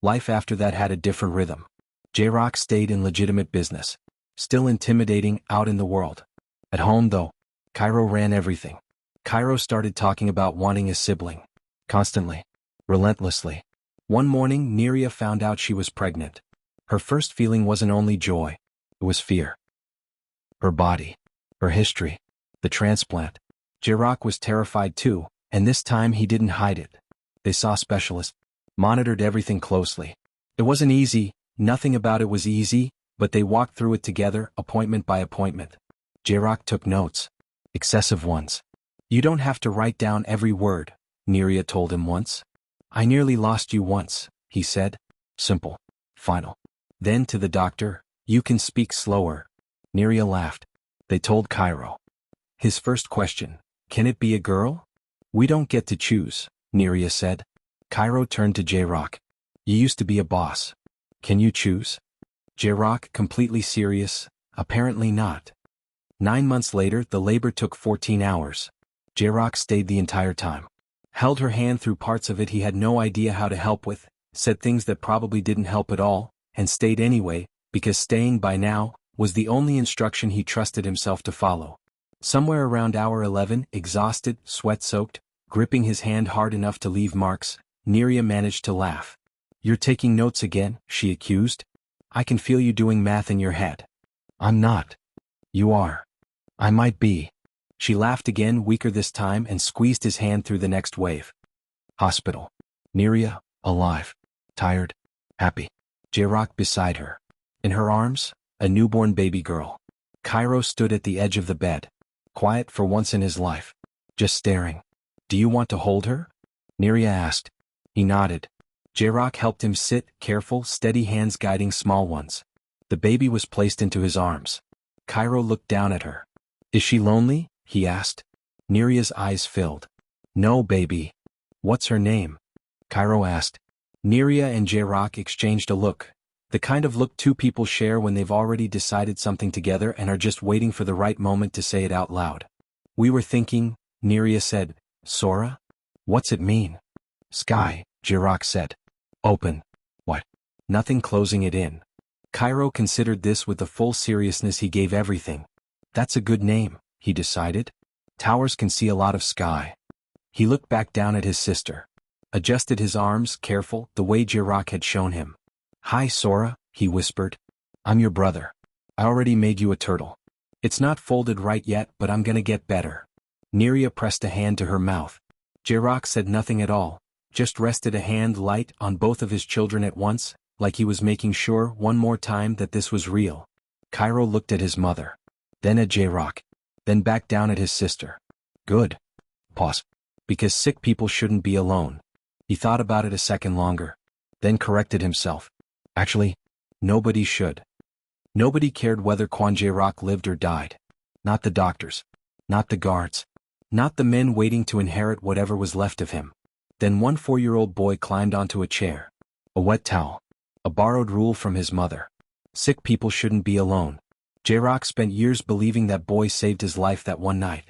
Life after that had a different rhythm. J-Rock stayed in legitimate business. Still intimidating out in the world. At home though, Cairo ran everything. Cairo started talking about wanting a sibling. Constantly. Relentlessly. One morning Neria found out she was pregnant. Her first feeling wasn't only joy. It was fear. Her body. Her history. The transplant. J-Rock was terrified too, and this time he didn't hide it. They saw specialists. Monitored everything closely. It wasn't easy, nothing about it was easy, but they walked through it together, appointment by appointment. J-Rock took notes. Excessive ones. "You don't have to write down every word," Neria told him once. "I nearly lost you once," he said. Simple. Final. Then to the doctor, "You can speak slower." Neria laughed. They told Cairo. His first question, "Can it be a girl?" "We don't get to choose," Neria said. Cairo turned to J-Rock. "You used to be a boss. Can you choose?" J-Rock, completely serious, "Apparently not." 9 months later, the labor took 14 hours. J-Rock stayed the entire time. Held her hand through parts of it he had no idea how to help with, said things that probably didn't help at all, and stayed anyway, because staying by now was the only instruction he trusted himself to follow. Somewhere around hour 11, exhausted, sweat-soaked, gripping his hand hard enough to leave marks, Neria managed to laugh. "You're taking notes again," she accused. "I can feel you doing math in your head." "I'm not." "You are." "I might be." She laughed again, weaker this time, and squeezed his hand through the next wave. Hospital. Neria, alive. Tired. Happy. J-Rock beside her. In her arms, a newborn baby girl. Cairo stood at the edge of the bed. Quiet for once in his life. Just staring. "Do you want to hold her?" Neria asked. He nodded. J-Rock helped him sit, careful, steady hands guiding small ones. The baby was placed into his arms. Cairo looked down at her. "Is she lonely?" he asked. Neria's eyes filled. "No, baby." "What's her name?" Cairo asked. Neria and J-Rock exchanged a look. The kind of look two people share when they've already decided something together and are just waiting for the right moment to say it out loud. "We were thinking," Neria said, Sora? What's it mean? Sky, Jirok said. Open. What? Nothing, closing it in. Cairo considered this with the full seriousness he gave everything. That's a good name, he decided. Towers can see a lot of sky. He looked back down at his sister. Adjusted his arms, careful, the way Jirok had shown him. Hi Sora, he whispered. I'm your brother. I already made you a turtle. It's not folded right yet, but I'm gonna get better. Neria pressed a hand to her mouth. Jirok said nothing at all, just rested a hand light on both of his children at once, like he was making sure one more time that this was real. Cairo looked at his mother. Then at Jirok. Then back down at his sister. Good. Pause. Because sick people shouldn't be alone. He thought about it a second longer. Then corrected himself. Actually, nobody should. Nobody cared whether Kwan Jirok lived or died. Not the doctors. Not the guards. Not the men waiting to inherit whatever was left of him. Then one 4-year-old boy climbed onto a chair. A wet towel. A borrowed rule from his mother. Sick people shouldn't be alone. Jirok spent years believing that boy saved his life that one night.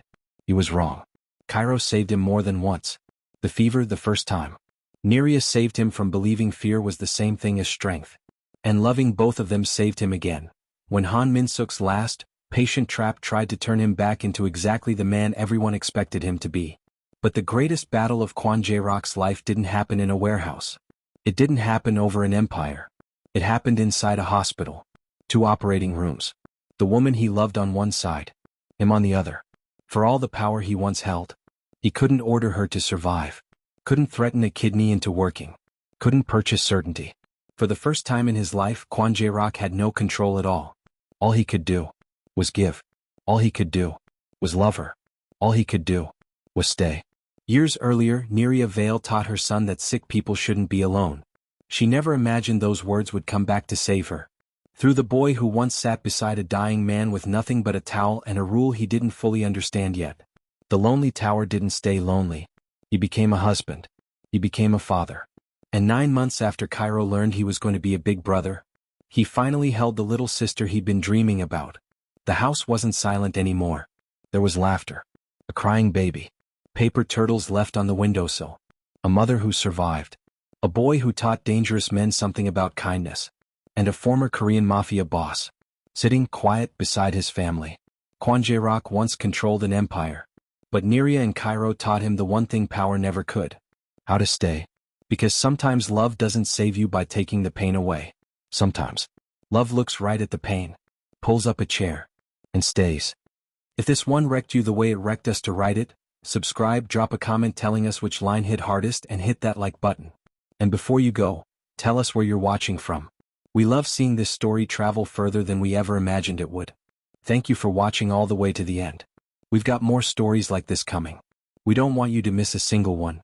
He was wrong. Cairo saved him more than once. The fever the first time. Neria saved him from believing fear was the same thing as strength. And loving both of them saved him again. When Han Min-suk's last, patient trap tried to turn him back into exactly the man everyone expected him to be. But the greatest battle of Kwan Jirok's life didn't happen in a warehouse. It didn't happen over an empire. It happened inside a hospital. 2 operating rooms. The woman he loved on one side. Him on the other. For all the power he once held. He couldn't order her to survive. Couldn't threaten a kidney into working. Couldn't purchase certainty. For the first time in his life, Kwan Jirok had no control at all. All he could do was give. All he could do was love her. All he could do was stay. Years earlier, Neria Vale taught her son that sick people shouldn't be alone. She never imagined those words would come back to save her. Through the boy who once sat beside a dying man with nothing but a towel and a rule he didn't fully understand yet. The lonely tower didn't stay lonely. He became a husband. He became a father. And 9 months after Cairo learned he was going to be a big brother, he finally held the little sister he'd been dreaming about. The house wasn't silent anymore. There was laughter. A crying baby. Paper turtles left on the windowsill. A mother who survived. A boy who taught dangerous men something about kindness. And a former Korean Mafia boss. Sitting quiet beside his family. Kwan Jirok once controlled an empire. But Neria and Cairo taught him the one thing power never could. How to stay. Because sometimes love doesn't save you by taking the pain away. Sometimes. Love looks right at the pain. Pulls up a chair. And stays. If this one wrecked you the way it wrecked us to write it, subscribe, drop a comment telling us which line hit hardest and hit that like button. And before you go, tell us where you're watching from. We love seeing this story travel further than we ever imagined it would. Thank you for watching all the way to the end. We've got more stories like this coming. We don't want you to miss a single one.